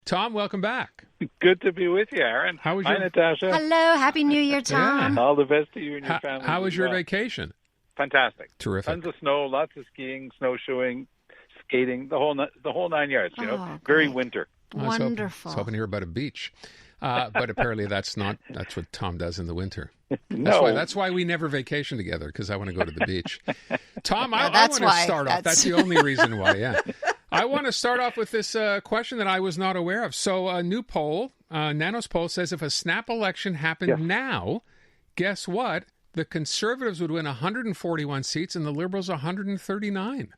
Tom, welcome back. Good to be with you, Aaron. How was Hi, Natasha. Hello. Happy New Year, Tom. Yeah. All the best to you and your family. How was your vacation? Fantastic. Terrific. Tons of snow, lots of skiing, snowshoeing, skating, the whole 9 yards, Very winter. Wonderful. I was hoping to hear about a beach. But apparently that's what Tom does in the winter. No. That's why we never vacation together, because I want to go to the beach. Tom, I want to why. start off. That's the only reason why, yeah. I want to start off with this question that I was not aware of. So a new poll, Nanos poll, says if a snap election happened now, guess what? The Conservatives would win 141 seats and the Liberals 139.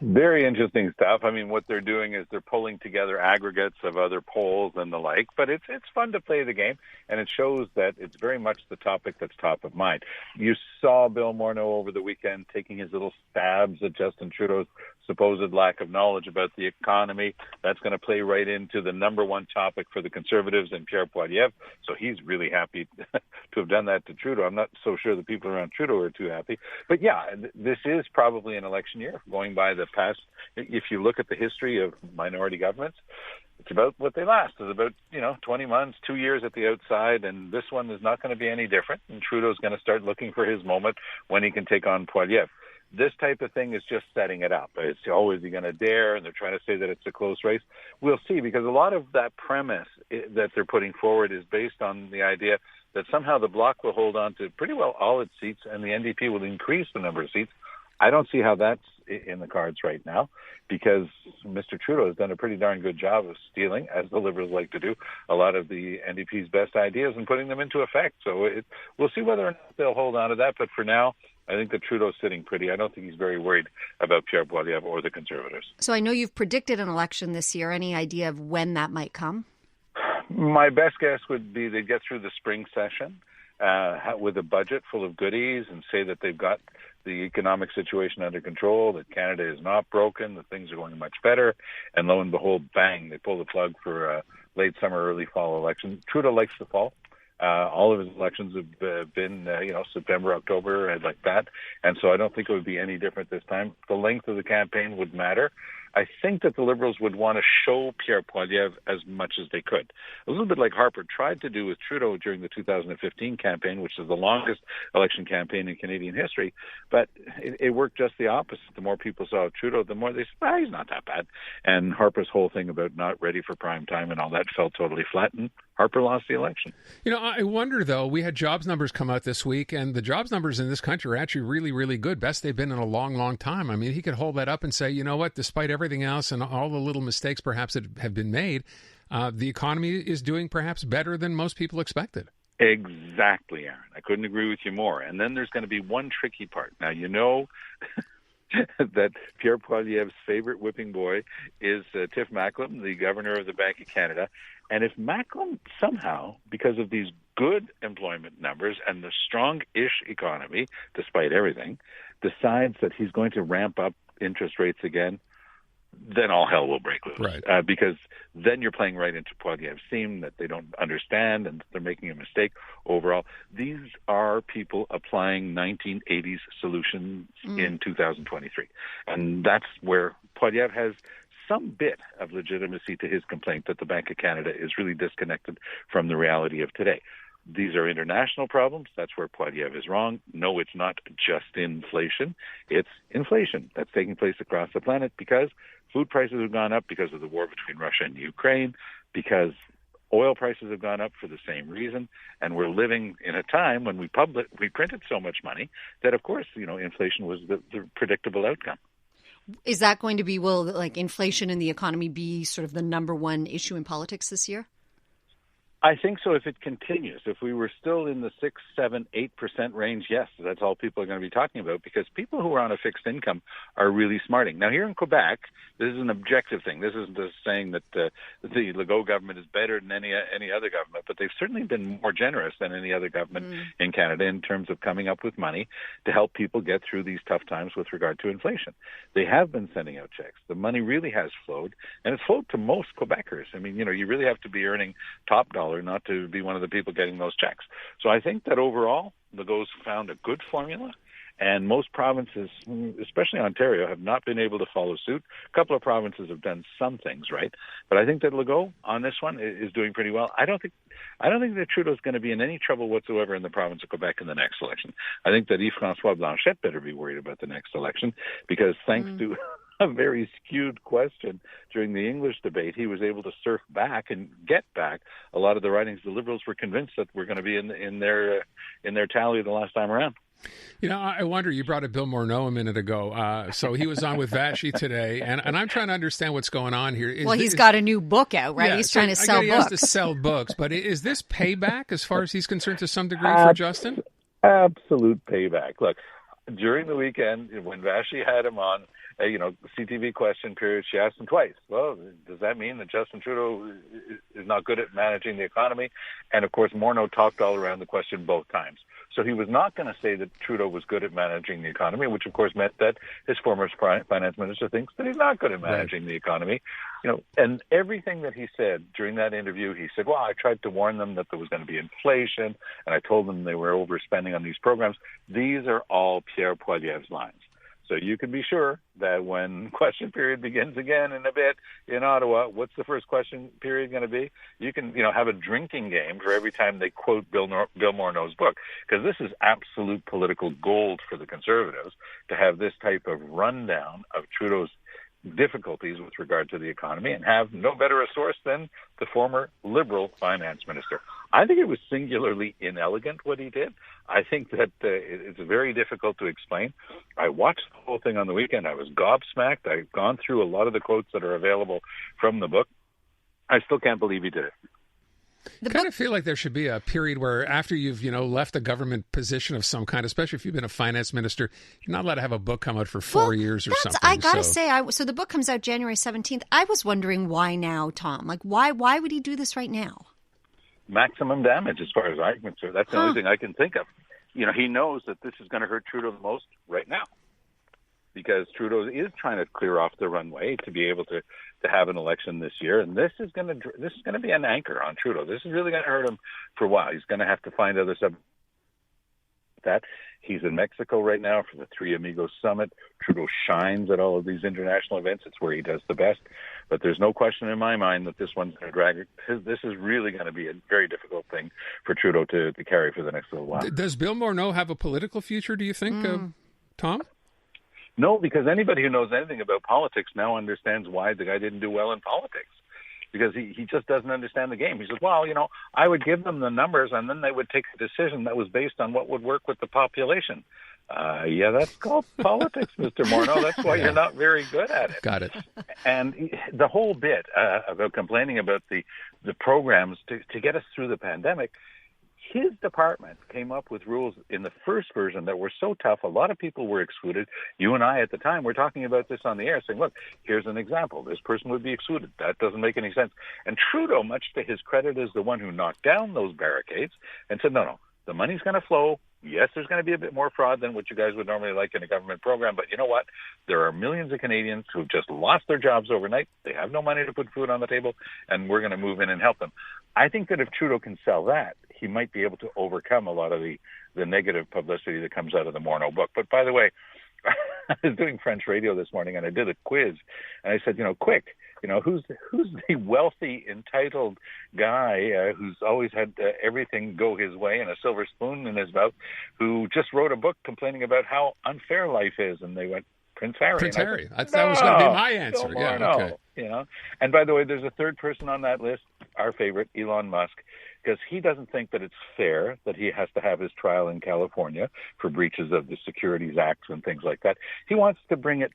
Very interesting stuff. I mean, what they're doing is they're pulling together aggregates of other polls and the like, but it's fun to play the game, and it shows that it's very much the topic that's top of mind. You saw Bill Morneau over the weekend taking his little stabs at Justin Trudeau's supposed lack of knowledge about the economy. That's going to play right into the number one topic for the Conservatives and Pierre Poilievre, so he's really happy to have done that to Trudeau. I'm not so sure the people around Trudeau are too happy, but yeah, this is probably an election year going by the past. If you look at the history of minority governments, it's about what they last. It's about 20 months, 2 years at the outside, and this one is not going to be any different. And Trudeau's going to start looking for his moment when he can take on Poilievre. This type of thing is just setting it up. It's always he going to dare, and they're trying to say that it's a close race. We'll see, because a lot of that premise that they're putting forward is based on the idea that somehow the Bloc will hold on to pretty well all its seats, and the NDP will increase the number of seats. I don't see how that's in the cards right now, because Mr. Trudeau has done a pretty darn good job of stealing, as the Liberals like to do, a lot of the NDP's best ideas and putting them into effect. So we'll see whether or not they'll hold on to that. But for now, I think that Trudeau's sitting pretty. I don't think he's very worried about Pierre Poilievre or the Conservatives. So I know you've predicted an election this year. Any idea of when that might come? My best guess would be they'd get through the spring session with a budget full of goodies and say that they've got the economic situation under control, that Canada is not broken, that things are going much better, and lo and behold, bang, they pull the plug for a late summer, early fall election. Trudeau likes the fall. All of his elections have been, September, October, and like that, and so I don't think it would be any different this time. The length of the campaign would matter. I think that the Liberals would want to show Pierre Poilievre as much as they could. A little bit like Harper tried to do with Trudeau during the 2015 campaign, which is the longest election campaign in Canadian history, but it worked just the opposite. The more people saw Trudeau, the more they said, he's not that bad. And Harper's whole thing about not ready for prime time and all that fell totally flat, and Harper lost the election. I wonder, though, we had jobs numbers come out this week, and the jobs numbers in this country are actually really, really good. Best they've been in a long, long time. I mean, he could hold that up and say, you know what, despite everything else and all the little mistakes perhaps that have been made, the economy is doing perhaps better than most people expected. Exactly, Aaron. I couldn't agree with you more. And then there's going to be one tricky part. Now, that Pierre Poilievre's favorite whipping boy is Tiff Macklem, the governor of the Bank of Canada. And if Macklem somehow, because of these good employment numbers and the strong-ish economy, despite everything, decides that he's going to ramp up interest rates again, then all hell will break loose. Right. Because then you're playing right into Poilievre's theme that they don't understand and they're making a mistake overall. These are people applying 1980s solutions in 2023. And that's where Poilievre has some bit of legitimacy to his complaint that the Bank of Canada is really disconnected from the reality of today. These are international problems. That's where Poilievre is wrong. No, it's not just inflation. It's inflation that's taking place across the planet because food prices have gone up because of the war between Russia and Ukraine, because oil prices have gone up for the same reason, and we're living in a time when we printed so much money that, of course, inflation was the predictable outcome. Is that going to be, will inflation in the economy be sort of the number one issue in politics this year? I think so if it continues. If we were still in the 6, 7, 8% range, yes, that's all people are going to be talking about, because people who are on a fixed income are really smarting. Now, here in Quebec, this is an objective thing. This isn't just saying that the Legault government is better than any other government, but they've certainly been more generous than any other government in Canada in terms of coming up with money to help people get through these tough times with regard to inflation. They have been sending out checks. The money really has flowed, and it's flowed to most Quebecers. I mean, you really have to be earning top dollar not to be one of the people getting those checks. So I think that overall, Legault's found a good formula, And most provinces, especially Ontario, have not been able to follow suit. A couple of provinces have done some things right, but I think that Legault on this one is doing pretty well. I don't think that Trudeau's going to be in any trouble whatsoever in the province of Quebec in the next election. I think that Yves-François Blanchet better be worried about the next election, because thanks to a very skewed question during the English debate, he was able to surf back and get back a lot of the writings the Liberals were convinced that were going to be in their tally the last time around. You know, I wonder, you brought up Bill Morneau a minute ago. So he was on with Vashi today, and I'm trying to understand what's going on here. He's got a new book out, right? Yeah, he's trying to sell books. He has to sell books, but is this payback as far as he's concerned to some degree for Justin? Absolute payback. Look, during the weekend when Vashi had him on, CTV question period, she asked him twice, well, does that mean that Justin Trudeau is not good at managing the economy? And, of course, Morneau talked all around the question both times. So he was not going to say that Trudeau was good at managing the economy, which, of course, meant that his former finance minister thinks that he's not good at managing the economy. And everything that he said during that interview, he said, well, I tried to warn them that there was going to be inflation, and I told them they were overspending on these programs. These are all Pierre Poilievre's lines. So you can be sure that when question period begins again in a bit in Ottawa, what's the first question period going to be? You can, have a drinking game for every time they quote Bill Morneau's book, because this is absolute political gold for the Conservatives to have this type of rundown of Trudeau's difficulties with regard to the economy and have no better a source than the former Liberal finance minister. I think it was singularly inelegant what he did. I think that it's very difficult to explain. I watched the whole thing on the weekend. I was gobsmacked. I've gone through a lot of the quotes that are available from the book. I still can't believe he did it. I kind of feel like there should be a period where after you've, left a government position of some kind, especially if you've been a finance minister, you're not allowed to have a book come out for 4 years or something. I got to say, so the book comes out January 17th. I was wondering why now, Tom? Like, why would he do this right now? Maximum damage as far as I'm concerned. That's the only thing I can think of. He knows that this is going to hurt Trudeau the most right now, because Trudeau is trying to clear off the runway to be able to have an election this year, and this is going to be an anchor on Trudeau. This is really going to hurt him for a while. He's going to have to find other that. He's in Mexico right now for the Three Amigos Summit. Trudeau shines at all of these international events. It's where he does the best. But there's no question in my mind that this one's going to drag. This is really going to be a very difficult thing for Trudeau to carry for the next little while. Does Bill Morneau have a political future, do you think, Tom? No, because anybody who knows anything about politics now understands why the guy didn't do well in politics. Because he just doesn't understand the game. He says, well, I would give them the numbers and then they would take a decision that was based on what would work with the population. That's called politics, Mr. Morneau. That's why you're not very good at it. Got it. And the whole bit about complaining about the programs to get us through the pandemic, his department came up with rules in the first version that were so tough, a lot of people were excluded. You and I at the time were talking about this on the air, saying, look, here's an example. This person would be excluded. That doesn't make any sense. And Trudeau, much to his credit, is the one who knocked down those barricades and said, no, the money's going to flow. Yes, there's going to be a bit more fraud than what you guys would normally like in a government program, but you know what? There are millions of Canadians who've just lost their jobs overnight. They have no money to put food on the table, and we're going to move in and help them. I think that if Trudeau can sell that, he might be able to overcome a lot of the negative publicity that comes out of the Morneau book. But by the way, I was doing French radio this morning, and I did a quiz, and I said, quick, who's the wealthy, entitled guy who's always had everything go his way and a silver spoon in his mouth, who just wrote a book complaining about how unfair life is? And they went, Prince Harry. Prince Harry. That was going to be my answer. And by the way, there's a third person on that list, our favorite, Elon Musk, because he doesn't think that it's fair that he has to have his trial in California for breaches of the Securities Act and things like that. He wants to bring it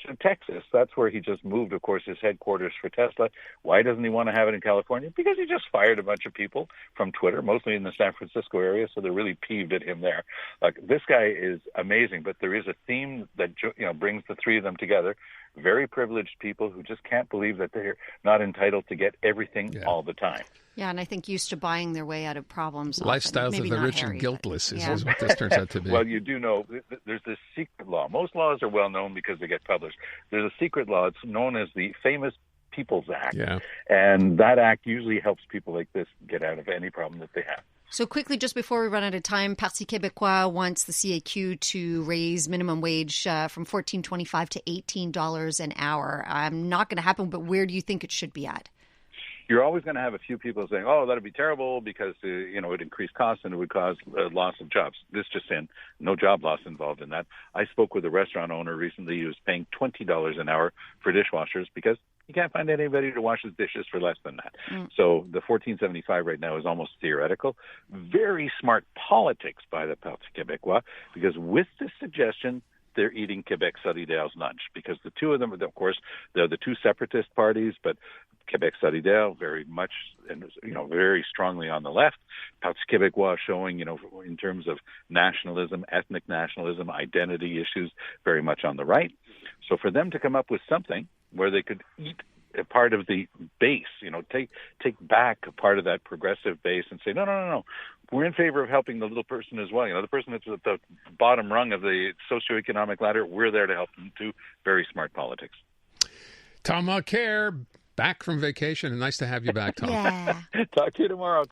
to Texas. That's where he just moved, of course, his headquarters for Tesla. Why doesn't he want to have it in California? Because he just fired a bunch of people from Twitter, mostly in the San Francisco area, so they're really peeved at him there. This guy is amazing, but there is a theme that brings the three of them together. Very privileged people who just can't believe that they're not entitled to get everything all the time. Yeah, and I think used to buying their way out of problems. Lifestyles of the rich and guiltless is what this turns out to be. Well, you do know there's this secret law. Most laws are well known because they get published. There's a secret law. It's known as the famous People's Act. Yeah. And that act usually helps people like this get out of any problem that they have. So quickly, just before we run out of time, Parti Québécois wants the CAQ to raise minimum wage from $14.25 to $18 an hour. Not going to happen, but where do you think it should be at? You're always going to have a few people saying, "Oh, that'd be terrible because it'd increase costs and it would cause loss of jobs." This just in, no job loss involved in that. I spoke with a restaurant owner recently who was paying $20 an hour for dishwashers because you can't find anybody to wash his dishes for less than that. So the $14.75 right now is almost theoretical. Very smart politics by the Parti Québécois, because with this suggestion, they're eating Quebec Solidaire's lunch, because the two of them, of course, they're the two separatist parties, but Quebec Solidaire very much, very strongly on the left. Parti Québécois showing, in terms of nationalism, ethnic nationalism, identity issues, very much on the right. So for them to come up with something where they could eat a part of the base, take back a part of that progressive base and say, no, we're in favor of helping the little person as well. The person that's at the bottom rung of the socioeconomic ladder, we're there to help them too. Very smart politics. Tom Mulcair, back from vacation, and nice to have you back, Tom. Yeah. Talk to you tomorrow.